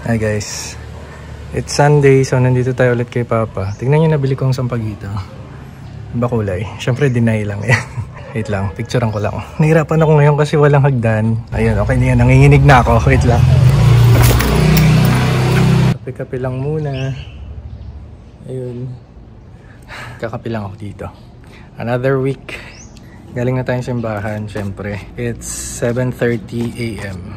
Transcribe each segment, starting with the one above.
Hi guys, it's Sunday, so nandito tayo ulit kay Papa. Tingnan nyo, nabili ko ang sampagita. Iba kulay, syempre deny lang yan. Wait lang, picturean ko lang. Nahirapan ako ngayon kasi walang hagdan. Ayun, okay na yan, nanginginig na ako. Wait lang. Kape-kape lang muna. Ayun, kakape lang ako dito. Another week. Galing na tayong simbahan, syempre. It's 7:30 AM.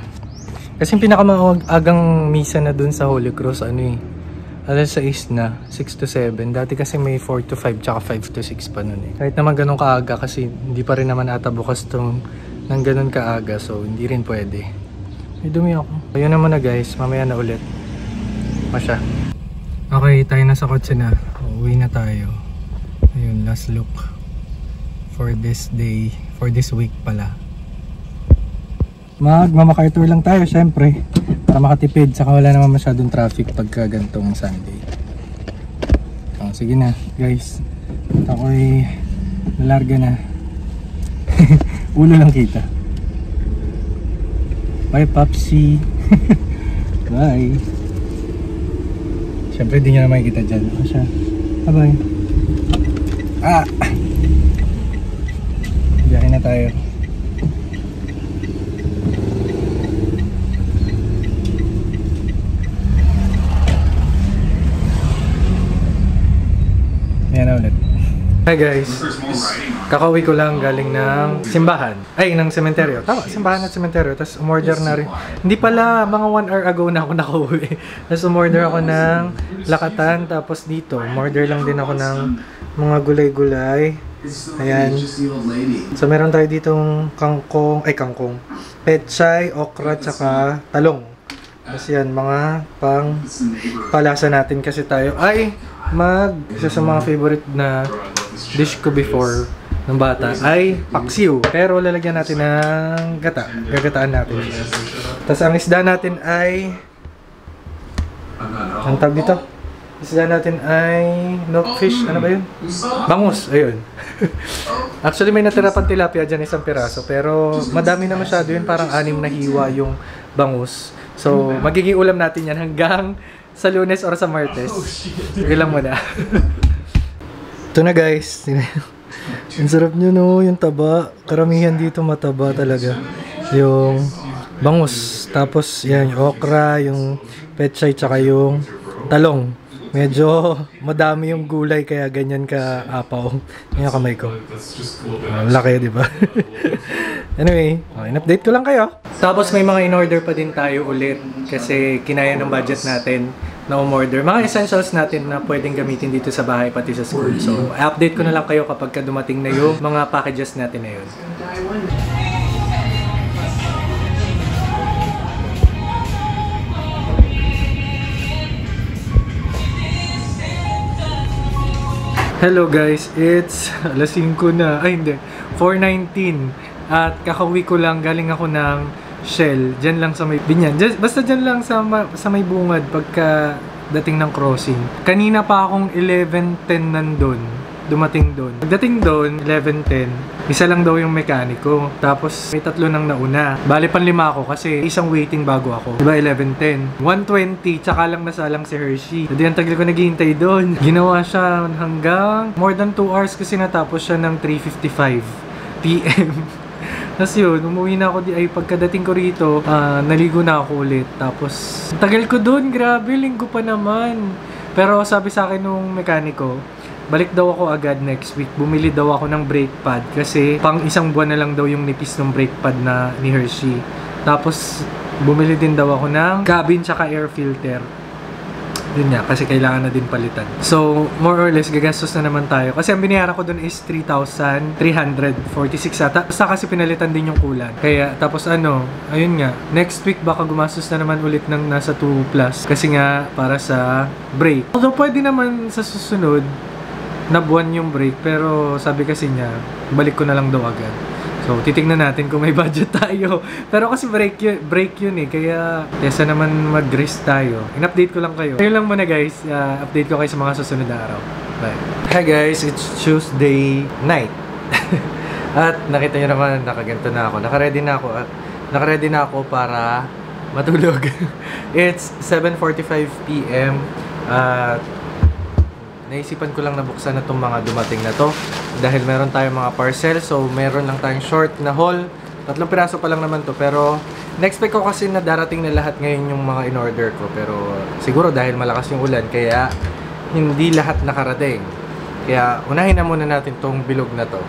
Kasi yung pinakamagang misa na dun sa Holy Cross, alas 6 na, 6 to 7. Dati kasi may 4 to 5, tsaka 5 to 6 pa nun eh. Kahit naman ganun kaaga, kasi hindi pa rin naman ata bukas tong ng ganun kaaga, so hindi rin pwede. May dumi ako. Ayun naman na guys, mamaya na ulit. Masya. Okay, tayo na sa kotse na. Uwi na tayo. Ayun, last look for this day, for this week pala. Magmamakartour lang tayo syempre para makatipid, saka wala naman masyadong traffic pagka gantong Sunday. Sige na guys, ako'y nalarga na. Ulo lang kita. Bye Papsi. Bye. Syempre di nyo na makikita dyan. Bye bye. Biyahe na tayo. Yan na ulit. Hi guys, kakauwi ko lang galing ng simbahan. Ay, ng sementeryo. Tama, simbahan at sementeryo. Tapos umorder na rin. Hindi pala, mga 1 hour ago na ako nakauwi. Tapos umorder ako ng lakatan. Tapos dito, umorder lang din ako ng mga gulay-gulay. Ayan. So meron tayo ditong kangkong, pechay, okra, tsaka talong. Tapos yan, mga pang palasa natin kasi tayo ay isa sa mga favorite na dish ko before ng bata ay paksiw. Pero lalagyan natin ng gata. Gagataan natin. Tapos ang isda natin ay ang tawag dito? Isda natin ay milkfish. Ano ba yun? Bangus. Ayun. Actually may natira pang tilapia dyan, isang piraso. Pero madami na masyado yun. Parang 6 na hiwa yung bangus. So magiging ulam natin yan hanggang sa Lunes or sa Martes. Sige lang muna. Ito na guys. Ang sarap nyo no, yung taba. Karamihan dito mataba talaga. Yung bangus. Tapos yan, yung okra, yung pechay, tsaka yung talong. Medyo madami yung gulay kaya ganyan ka apaw. Yung kamay ko. Laki, di ba? Anyway, in-update ko lang kayo. Tapos may mga in-order pa din tayo ulit kasi kinaya ng budget natin na umorder. Mga essentials natin na pwedeng gamitin dito sa bahay pati sa school. So, update ko na lang kayo kapag dumating na yung mga packages natin na yun. Hello guys, it's alas 5 na. Ay hindi, 4:19. At kakauwi ko lang, galing ako ng Shell. Diyan lang sa may Binyan. Basta diyan lang sa may bungad pagka dating ng crossing. Kanina pa akong 11:10 nandun. Dumating doon. Pagdating doon, 11:10. Isa lang daw yung mekaniko. Tapos may 3 nang nauna. Bali panlima ako kasi isang waiting bago ako. Diba 11:10. 1:20, tsaka lang nasalang si Hershey. Hindi ang tagal ko naghihintay doon. Ginawa siya hanggang more than 2 hours kasi natapos siya ng 3:55 PM. Tapos yun, umuwi na ako pagkadating ko rito, naligo na ako ulit. Tapos, tagal ko doon, grabe, linggo pa naman. Pero sabi sa akin nung mekaniko, balik daw ako agad next week. Bumili daw ako ng brake pad kasi pang 1 buwan na lang daw yung nipis ng brake pad na ni Hershey. Tapos, bumili din daw ako ng cabin tsaka air filter. Yun nga, kasi kailangan na din palitan. So, more or less, gagastos na naman tayo. Kasi ang binayaran ko dun is 3,346 ata. Basta kasi pinalitan din yung kulan. Kaya, tapos ayun nga, next week baka gumastos na naman ulit ng nasa 2 plus. Kasi nga, para sa brake. Although, pwede naman sa susunod na buwan yung brake. Pero, sabi kasi niya, balik ko na lang daw agad. So, titignan natin kung may budget tayo. Pero kasi break yun eh. Kaya, kesa naman mag-risk tayo. In-update ko lang kayo. Ayun lang muna guys. Update ko kayo sa mga susunod na araw. Bye. Hi guys, it's Tuesday night. At nakita nyo naman, nakaganto na ako. Nakaready na ako para matulog. It's 7:45 p.m. At naisipan ko lang na buksan na itong mga dumating na to dahil meron tayong mga parcel. So meron lang tayong short na haul. 3 piraso pa lang naman to, pero na-expect ko kasi na darating na lahat ngayon yung mga in-order ko. Pero siguro dahil malakas yung ulan, kaya hindi lahat nakarating. Kaya unahin na muna natin tong bilog na to.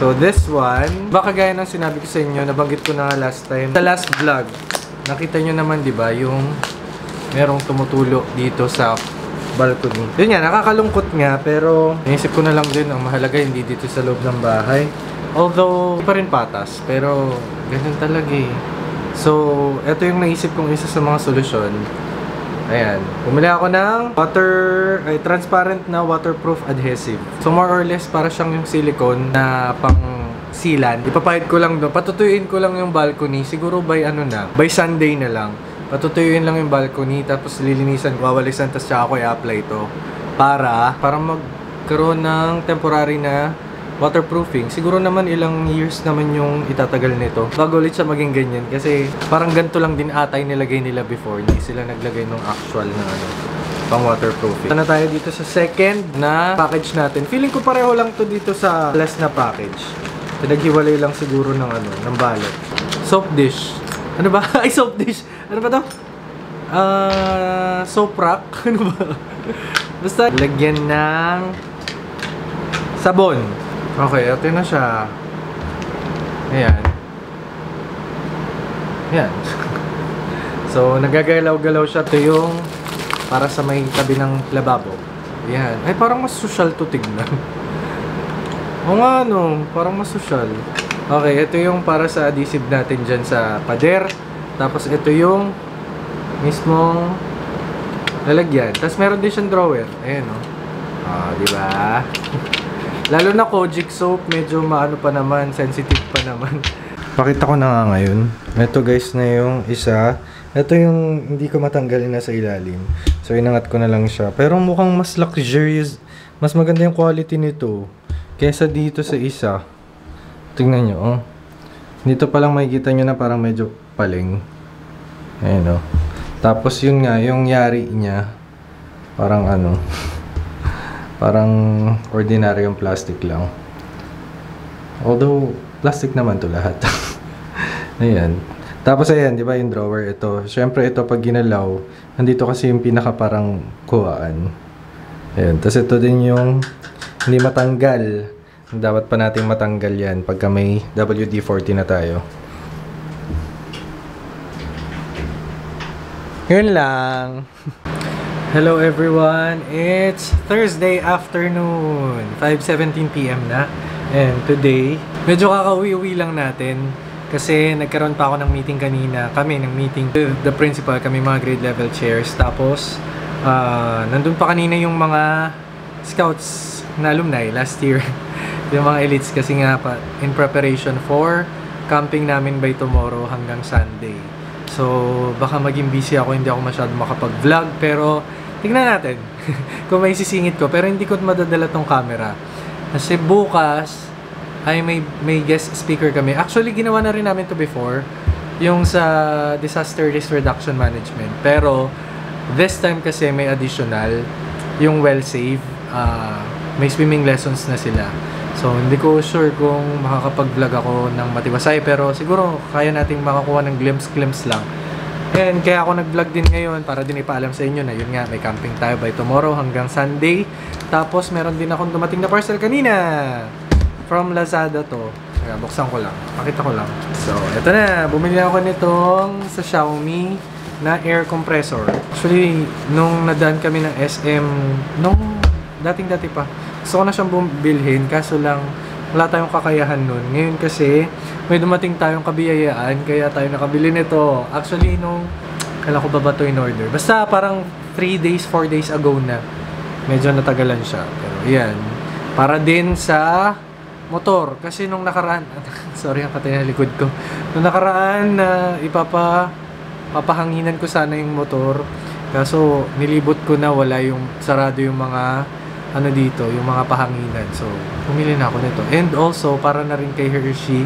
So this one, baka gaya ng sinabi ko sa inyo, nabanggit ko na last time. Sa last vlog, nakita nyo naman 'di ba yung merong tumutulo dito sa balcony. Yun nga, nakakalungkot nga, pero naisip ko na lang din, ang mahalaga hindi dito sa loob ng bahay. Although, pa rin patas, pero ganun talaga eh. So, ito yung naisip kong isa sa mga solusyon. Ayan, bumili ako ng transparent na waterproof adhesive. So more or less para siyang yung silicone na pang sealant. Ipapahid ko lang doon, patutuyuin ko lang yung balcony. Siguro by by Sunday na lang. Patutuyuin lang yung balcony, tapos lilinisan ko, wawalisan, tapos tsaka ako i-apply ito. Para magkaroon ng temporary na waterproofing. Siguro naman ilang years naman yung itatagal nito bago ulit siya maging ganyan, kasi parang ganito lang din atay nilagay nila before, hindi sila naglagay ng actual na pang waterproofing. Ito na tayo dito sa second na package natin. Feeling ko pareho lang to dito sa last na package. Pinaghiwalay lang siguro ng ng balot. Soap dish. Ano ba? Ay, soap dish. Ano ba to? Soap rack. Ano ba? Basta lagyan ng sabon. Okay, ito na siya. Ayan. Ayan. So, nagagalaw-galaw siya. Ito yung para sa may tabi ng lababo. Ayan. Ay, parang mas social to tignan. O nga, no. Parang mas social. Okay, ito yung para sa adhesive natin dyan sa pader. Tapos, ito yung mismong lalagyan. Tapos, meron din siyang drawer. Ayan, no. Diba? Lalo na Kojic soap, medyo maano pa naman, sensitive pa naman. Pakita ko na nga ngayon. Ito guys na yung isa. Ito yung hindi ko matanggalin na sa ilalim. So inangat ko na lang siya. Pero mukhang mas luxurious, mas maganda yung quality nito kaysa dito sa isa. Tingnan nyo, oh. Dito pa lang makikita nyo na parang medyo paling. Ayan, oh. Tapos yun nga, yung yari niya, parang parang ordinary yung plastic lang. Although, plastic naman to lahat. Ayan. Tapos ayan, di ba yung drawer ito. Siyempre ito pag ginalaw, nandito kasi yung pinaka parang kuwaan. Ayan. Tapos ito din yung hindi matanggal. Dapat pa nating matanggal yan pagka may WD-40 na tayo. Yun lang. Hello everyone, it's Thursday afternoon, 5:17 p.m. na. And today, medyo kakauwi-uwi lang natin kasi nagkaroon pa ako ng meeting kanina. Kami ng meeting with the principal, kami mga grade level chairs. Tapos, nandun pa kanina yung mga scouts na alumni last year. Yung mga elites kasi nga pa in preparation for camping namin by tomorrow hanggang Sunday. So, baka maging busy ako, hindi ako masyado makapag-vlog, pero tignan natin kung may sisingit ko. Pero hindi ko madadala tong camera kasi bukas ay may guest speaker kami. Actually, ginawa na rin namin to before, yung sa disaster risk reduction management. Pero this time kasi may additional, yung well safe, may swimming lessons na sila. So, hindi ko sure kung makakapag-vlog ako ng matiwasay, pero siguro kaya nating makakuha ng glimpse lang. And kaya ako nag-vlog din ngayon para din ipaalam sa inyo na yun nga, may camping tayo by tomorrow hanggang Sunday. Tapos meron din akong dumating na parcel kanina from Lazada to. Kaya buksan ko lang, pakita ko lang. So, eto na, bumili ako nitong sa Xiaomi na air compressor. Actually, nung nadaan kami ng SM, nung dating-dati pa, gusto ko na siyang bilhin, kaso lang wala tayong kakayahan nun. Ngayon kasi may dumating tayong kabiyayaan, kaya tayo nakabili nito. Actually, kailan ko ba ito in order? Basta parang 3 days, 4 days ago na. Medyo natagalan siya. Pero yan, para din sa motor. Kasi nung nakaraan, sorry ang patay na likod ko. Nung nakaraan, papahanginan ko sana yung motor. Kaso nilibot ko na, wala yung sarado yung mga dito, yung mga pahanginan. So, pumili na ako nito. And also, para na rin kay Hershey,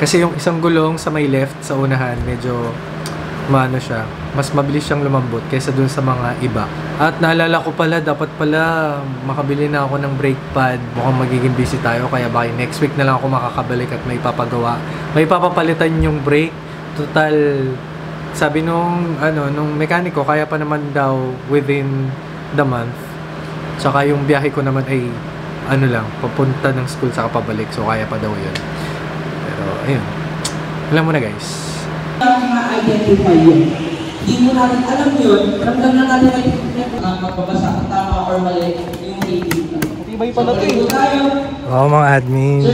Kasi yung isang gulong sa may left, sa unahan, medyo maano siya. Mas mabilis siyang lumambot kaysa dun sa mga iba. At naalala ko pala, dapat pala makabili na ako ng brake pad. Mukhang magiging busy tayo, kaya baka next week na lang ako makakabalik at may papagawa. May papapalitan yung brake. Total, sabi nung mekaniko, kaya pa naman daw within the month. Tsaka yung biyahe ko naman ay papunta ng school saka pabalik. So kaya pa daw yun. Pero ayun. Alam mo na guys. Ma-identify yun. Hindi mo natin alam yun. Ramdam na natin ay magbabasa ang tama or mali yung rating. Ibay pala ito eh. Oo, mga admins.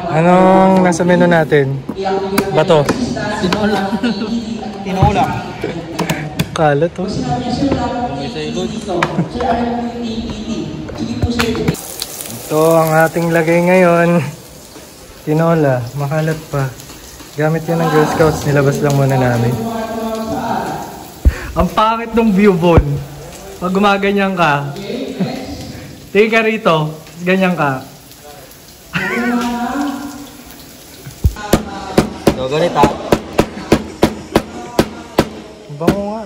Anong nasa menu natin? Bato. Tinola. Kala to. Ito ang ating lagay ngayon. Tinola. Makalat pa. Gamit yun ng Girl Scouts. Nilabas lang muna namin. Ang pangit ng view, Bon. Pag gumaganyan ka. Tingin ka rito. Ganyan ka. So, ganit ha. Bango nga.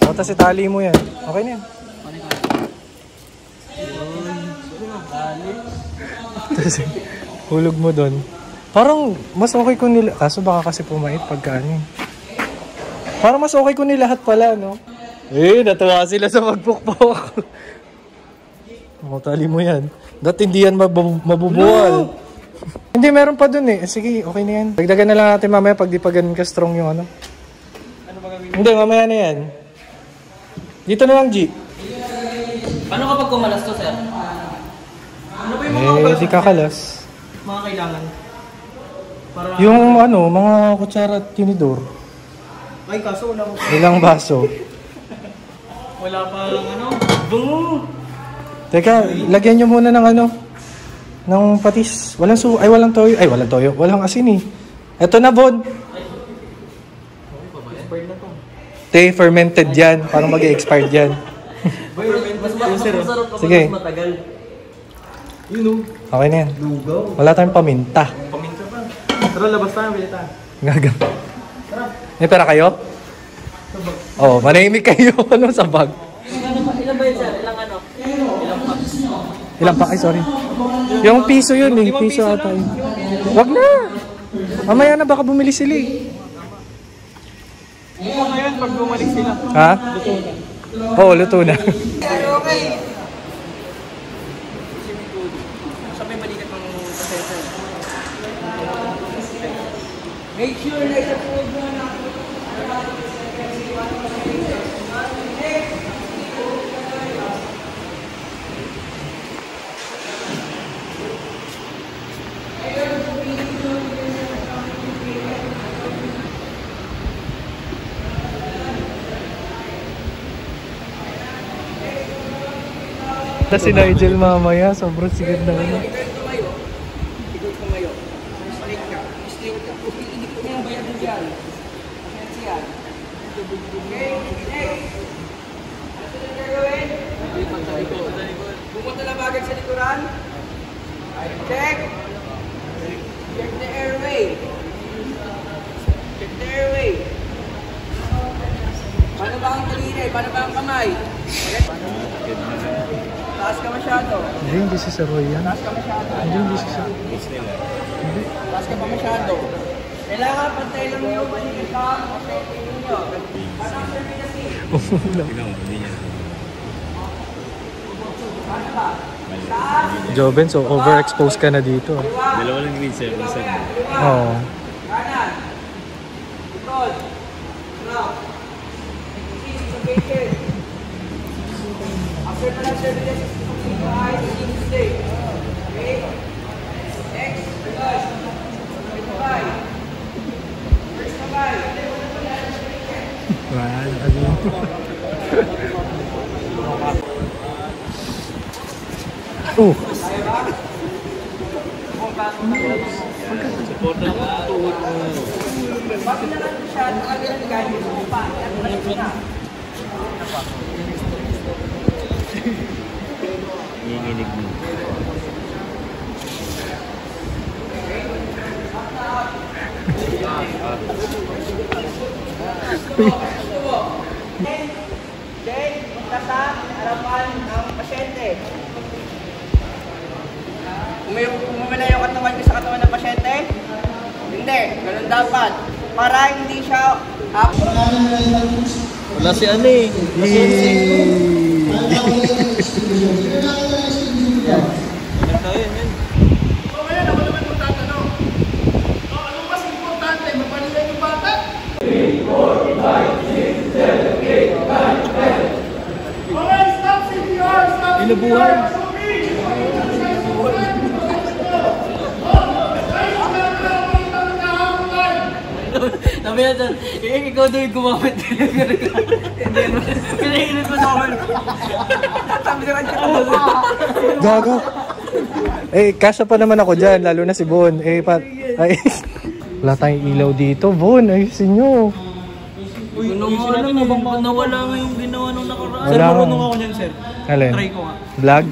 O, tas itali mo yan. Okay na yan. Tas hulog mo doon. Parang mas okay ko nila. Kaso baka kasi pumait pagka ano. Parang mas okay ko nilahat pala, no? Natuwa sila sa magpukpok. Tali mo yan. Dati hindi yan mabubuwal. No! Hindi, meron pa dun eh. Sige, okay na yan. Dagdagan na lang natin mamaya pag di pa ganun ka-strong yung ano. Ano ba gagawin? Hindi, mamaya na yan. Dito na lang, G. Paano kapag kumalas to, sir? Ano ba yung mga di kakalas. mga kailangan? Para... Yung mga kutsara at tinidor. Ay, kaso wala ko. Ilang baso. Wala pa bungo. Teka, lagyan nyo muna ng ng patis. Walang toyo. Ay, walang toyo. Walang asin eh. Eto na, Bon. Expired na to. Fermented yan. Parang mag-expired yan. Mas masarap kapag Sige. mas matagal. Okay na yan. Lugaw. Wala tayong paminta. Paminta pa. Tara, labas tayo. Bili tayo. Gaga. May pera kayo? Oo, manahimik kayo. Ano sa bag? Ilan ba yun, sir? Ilang packs? Ilang pa? Ay, sorry. Yung piso yun eh. Piso ata yun. Wag na. Mamaya na baka bumili sila eh. Ngayon, pag bumalik sila. Ha? Oo, luto na. Okay. Sabi balikat ng pasensya. Make sure na i-upload mo na. Si Nigel mamaya, sobrang sigad na ano. Ikot kumayo. Balik ka. Straight ka. Hindi ko yung bayad mo dyan. Ayan siya. Okay, next. Ano na gagawin? Pumunta lang agad sa likuran. Check. Check the airway. Check the airway. Paano ba ang talinay? Paano ba ang kamay? Taas ka masyado. Hindi si Sir Roy yan. Taas ka masyado. Hindi si Sir. Taas ka pa masyado. Kailangan pantay lang yung balikin ka. Okay, tingin nyo. Ano ang terminasi? Ano ba? Taas. Joven, so overexposed ka na dito. Dalawa lang grade 7, sir. Oo. Kanan. Likod. Now. Easy sa patient. After pa lang service, continue eyes, continue stay. Okay? Next. Good. Kamay. First kamay. Support na mga tuhod mo. Bago na lang siya, nakagalan kahit yung pa. Yan mo na. Nanginginig mo. Okay, punta sa harapan ng pasyente. Umumila yung katawan ko sa katawan ng pasyente? Hindi, ganun dapat. Para hindi siya Wala si ano eh. Ilabuhan. Sabi na dyan, ikaw daw yung gumamit. Pinahinit mo sa akin. sabi sa kanya. Gago. Eh, kasya pa naman ako dyan, lalo na si Bon. Eh, ay, wala tayong ilaw dito, Bon. Ayusin nyo. Uy, nawala nga yung ginawa nung nakaraan. Wala. Marunong ako niyan, sir. Alin? Try ko nga. Vlog?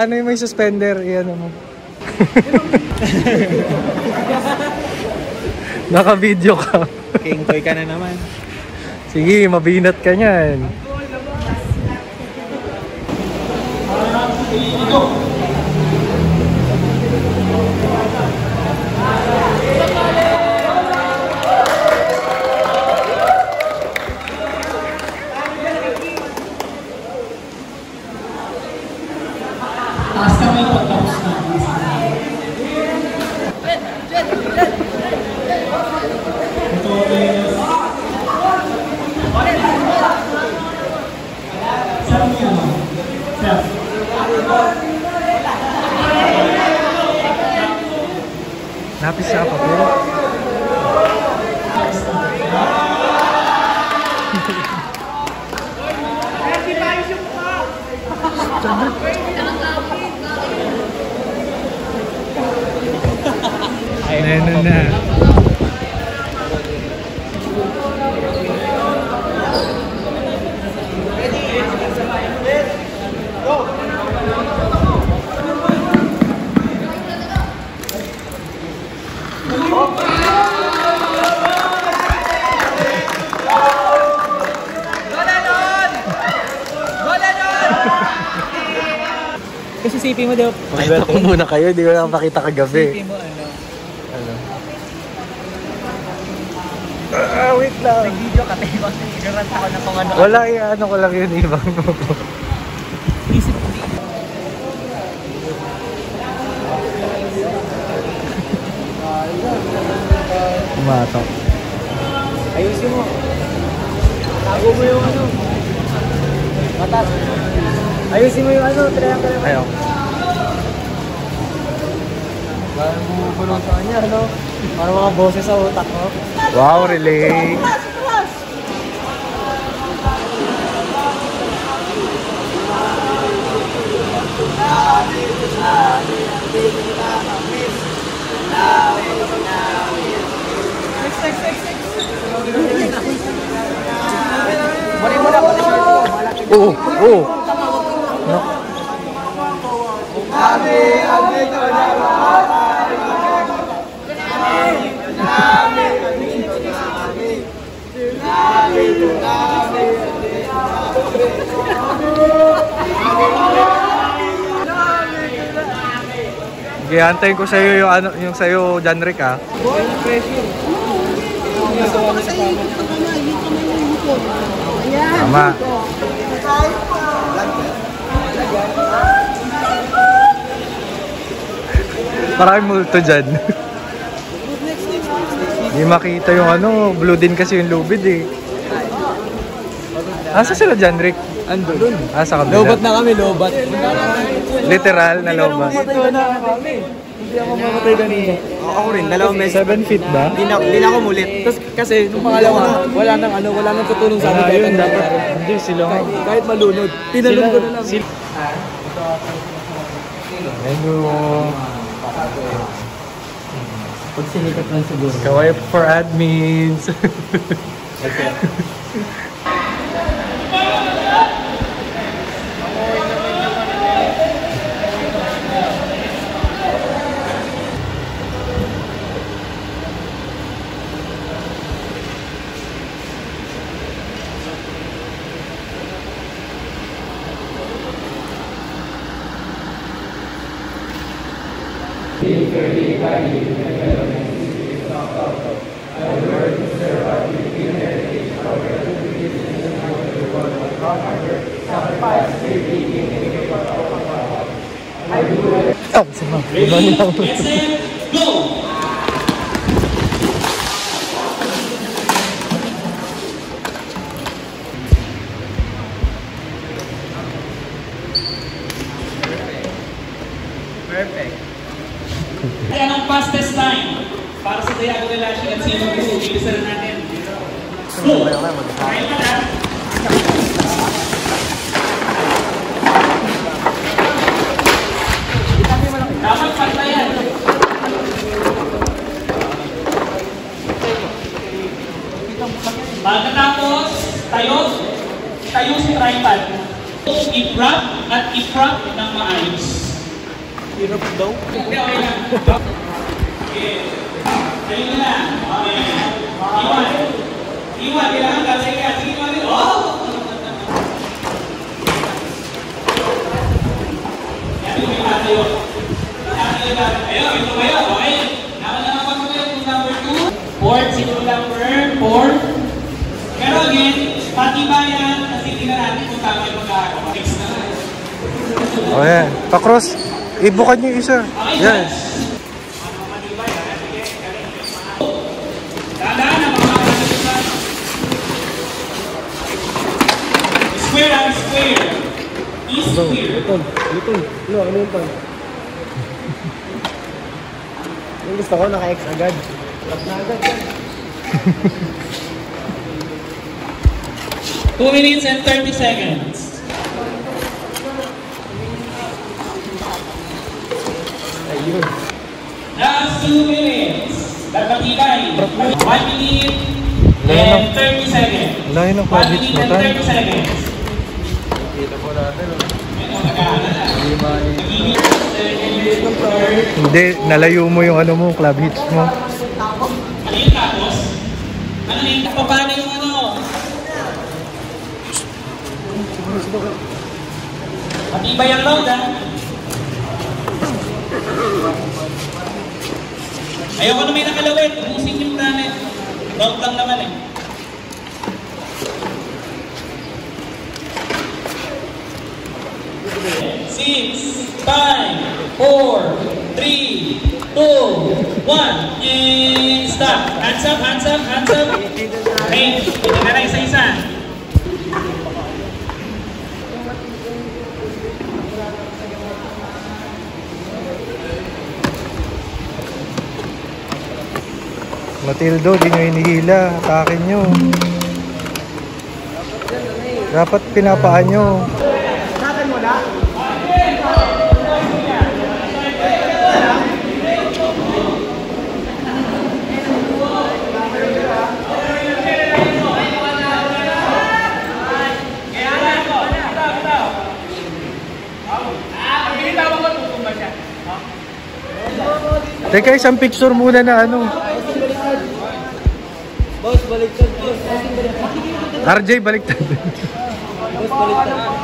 Ano yung may suspender? Iyan mo. Naka-video ka. King toy ka na naman. Sige, mabinat ka niyan. Napis siya pa po. Ayun na. Kasi sipi mo daw. Pakita ko muna kayo, hindi ko lang makita kagabi. Sipi mo ano. Wait lang. Nag-video ka tayo. Garant ako na kung ano. Wala, ano ko lang yun, ibang mo. Isip ko. Tumatok. Ayusin mo. Tago mo yung ano. Matas. Ayusin mo yung ano. Triangle. Ayaw. Parang bumubulong sa kanya, ano? Parang mga boses sa utak mo. Wow, relay. Oo, oo. Okay, antayin ko sa'yo yung, ano, yung sa'yo, Janrick, ah. Tama. Maraming multo dyan. Hindi makita yung ano, blue din kasi yung lubid eh. Asa sila, Janrick? Andun. Asa kabila? Lobat na kami, lobat. Literal na lobat. Dito na kami. Hindi ako mamatay kanina. Ako rin, 2 beses. 7 feet ba? Di na ako mulit. Tapos kasi nung pangalawa, wala nang tutulong sa akin. Ayun, dapat. Hindi, sila. Kahit malunod. Tinalon ko na lang. Hello. Pag sinikat lang siguro. Kaway for admins. Perfect. Yan ang fastest time para sa diagonal lashing at sino po. Bilisan natin. Go! Kaya ka na. Dapat pantayan. Pagkatapos, tayo si tripod. I-prop at i-prop ng maayos. Hirap daw. Hindi, okay lang. Okay. Ayun na. Okay. Iwan. Iwan. Kailangan gasay ka. Sige, iwan. Oh! Yan, may tatayo. Ayun, ito kayo. Okay. Nakalaman ko kayo kung number 2. Fourth, siguro number 4. Pero again, pati ba yan? Kasi tingnan natin kung tama yung magkakaroon. Next na lang. O yan. Pa-cross. Ibukan niyo isa. Yan. Square and square. East square. Lutol. Ano yung pan? Yung gusto ko, naka-X agad. Tap na agad yan. 2 minutes and 30 seconds. Ayun. Last 2 minutes. Dapat-ibay. 1 minute and 30 seconds. Layo ng 1 club minute hitch mo, and Tan. 30 seconds. Kita po natin. Hindi, nalayo mo yung ano mo, club hitch mo. Ano yung tapos? Ano yung tapos? Paano yung ano? Matibay ang load, ha? Ayoko na may nakalawit. Ubusin yung planet. Load lang naman, eh. Six, 5, 4, 3, 2, 1, and stop. Hands up, hands up, hands up. Okay, ito na lang isa-isa. Matildo, di nyo hinihila. Atakin nyo. Dapat pinapaan nyo. Teka, isang picture muna na ano. Boss, baliktad. Boss, RJ, baliktad. Boss, baliktad.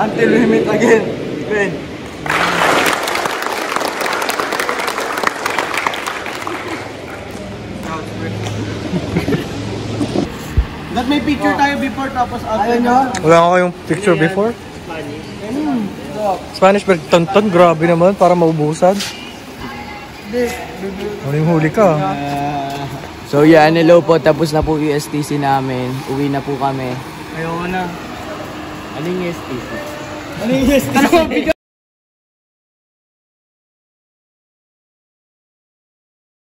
Until we meet again, friend. may picture tayo before tapos after. Ayun nyo? Wala ko kayong picture before? Spanish pero tonton, grabe naman, para maubusan. Huling huli ka. So yan, hello po. Tapos na po USTC namin. Uwi na po kami. Ayoko na. Anong USTC? Ano yung